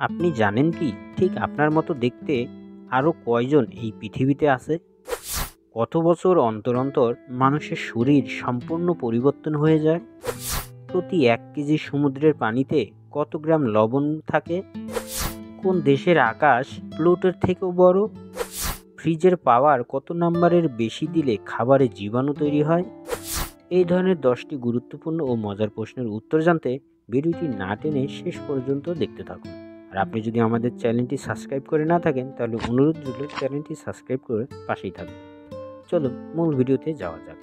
আপনি জানেন কি ঠিক আপনার মতো দেখতে আরও কয়জন এই পৃথিবীতে আছে? কত বছর অন্তর অন্তর মানুষের শরীর সম্পূর্ণ পরিবর্তন হয়ে যায়? প্রতি 1 কেজি সমুদ্রের পানিতে কত গ্রাম লবণ থাকে? কোন দেশের আকাশ প্লুটোর থেকেও বড়? ফ্রিজের পাওয়ার কত নাম্বারের বেশি দিলে খাবারে জীবাণু তৈরি হয়? এই ধরনের 10টি গুরুত্বপূর্ণ ও মজার প্রশ্নের উত্তর জানতে ভিডিওটি না টেনে শেষ পর্যন্ত দেখতে থাকুন। আর আপনি যদি আমাদের চ্যানেলটি সাবস্ক্রাইব করে না থাকেন তাহলে অনুরোধ রইল চ্যানেলটি সাবস্ক্রাইব করে পাশেই থাকুন। চলুন মূল ভিডিওতে যাওয়া যাক।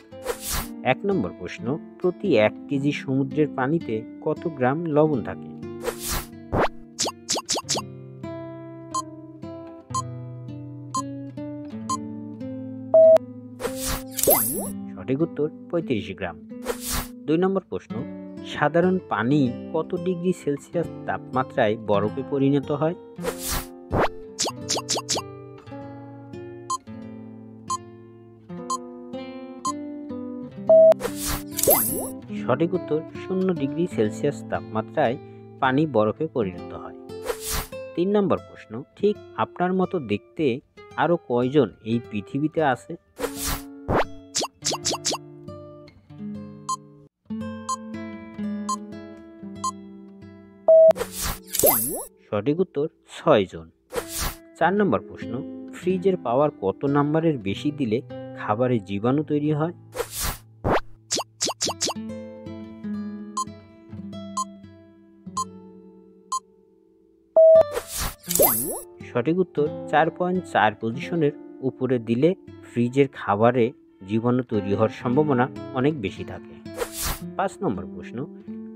1 নম্বর প্রশ্ন, প্রতি 1 কেজি সমুদ্রের পানিতে কত গ্রাম লবণ থাকে? সঠিক উত্তর 35 গ্রাম। 2 নম্বর প্রশ্ন, সাধারণ পানি কত ডিগ্রি সেলসিয়াস তাপমাত্রায় বরফে পরিণত হয়? সঠিক উত্তর 0 ডিগ্রি সেলসিয়াস তাপমাত্রায় পানি বরফে পরিণত হয়। 3 নম্বর প্রশ্ন, ঠিক আপনার মতো দেখতে আরো কয়জন এই পৃথিবীতে আছে? সঠিক উত্তর 6 জন। 4 নম্বর প্রশ্ন, ফ্রিজের পাওয়ার কত নাম্বারের বেশি দিলে খাবারে জীবাণু তৈরি হয়? সঠিক উত্তর 4.4 পজিশনের উপরে দিলে ফ্রিজের খাবারে জীবাণু তৈরি হওয়ার সম্ভাবনা অনেক বেশি থাকে। 5 নম্বর প্রশ্ন,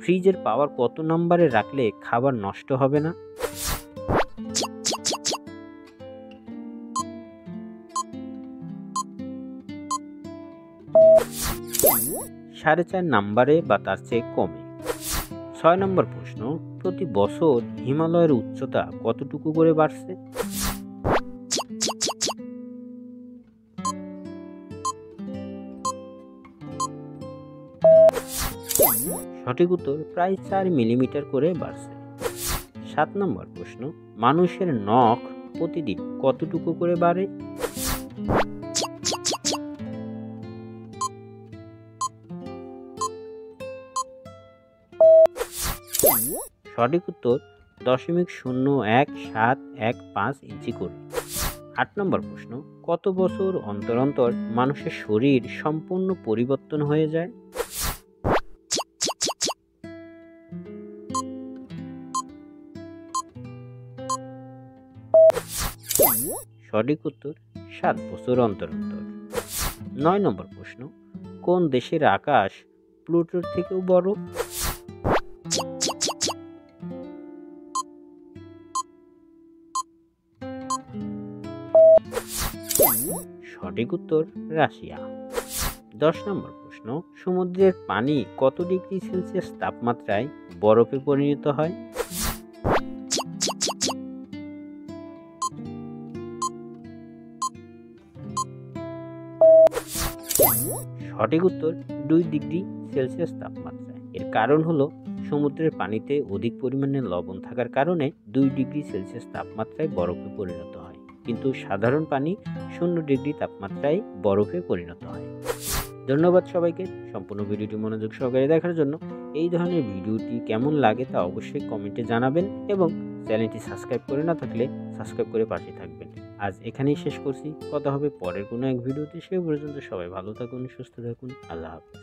ফ্রিজের পাওয়ার কত নম্বরে রাখলে খাবার নষ্ট হবে না? সাড়ে 4 নম্বরে বা তার চেয়ে কমে। 6 নম্বর প্রশ্ন, প্রতি বছর হিমালয়ের উচ্চতা কতটুকু করে বাড়ছে? সঠিক উত্তর প্রায় 4 মিলিমিটার করে বাড়ছে। 7 নম্বর প্রশ্ন, মানুষের নখ প্রতিদিন কতটুকু করে বাড়ে? সঠিক উত্তর 0.01715 ইঞ্চি করে। 8 নম্বর প্রশ্ন, কত বছর অন্তর অন্তর মানুষের শরীর সম্পূর্ণ পরিবর্তন হয়ে যায়? সঠিক উত্তর 7 বছর অন্তর অন্তর। 9 নম্বর প্রশ্ন, কোন দেশের আকাশ প্লুটোর থেকেও বড়? সঠিক উত্তর রাশিয়া। 10 নম্বর প্রশ্ন, সমুদ্রের পানি কত ডিগ্রি সেলসিয়াস তাপমাত্রায় বরফে পরিণত হয়? সঠিক উত্তর 2 ডিগ্রি সেলসিয়াস তাপমাত্রায়। এর কারণ হলো সমুদ্রের পানিতে অধিক পরিমাণে লবণ থাকার কারণে 2 ডিগ্রি সেলসিয়াস তাপমাত্রায় বরফে পরিণত হয়, কিন্তু সাধারণ পানি 0 ডিগ্রি তাপমাত্রায় বরফে পরিণত হয়। ধন্যবাদ সবাইকে সম্পূর্ণ ভিডিওটি মনোযোগ সহকারে দেখার জন্য। এই ধরনের ভিডিওটি কেমন লাগে তা অবশ্যই কমেন্টে জানাবেন এবং চ্যানেলটি সাবস্ক্রাইব করে না থাকলে সাবস্ক্রাইব করে পাশে থাকবেন। আজ এখানেই শেষ করছি, কথা হবে পরের কোনো এক ভিডিওতে। সে পর্যন্ত সবাই ভালো থাকুন, সুস্থ থাকুন, আল্লাহ হাফেজ।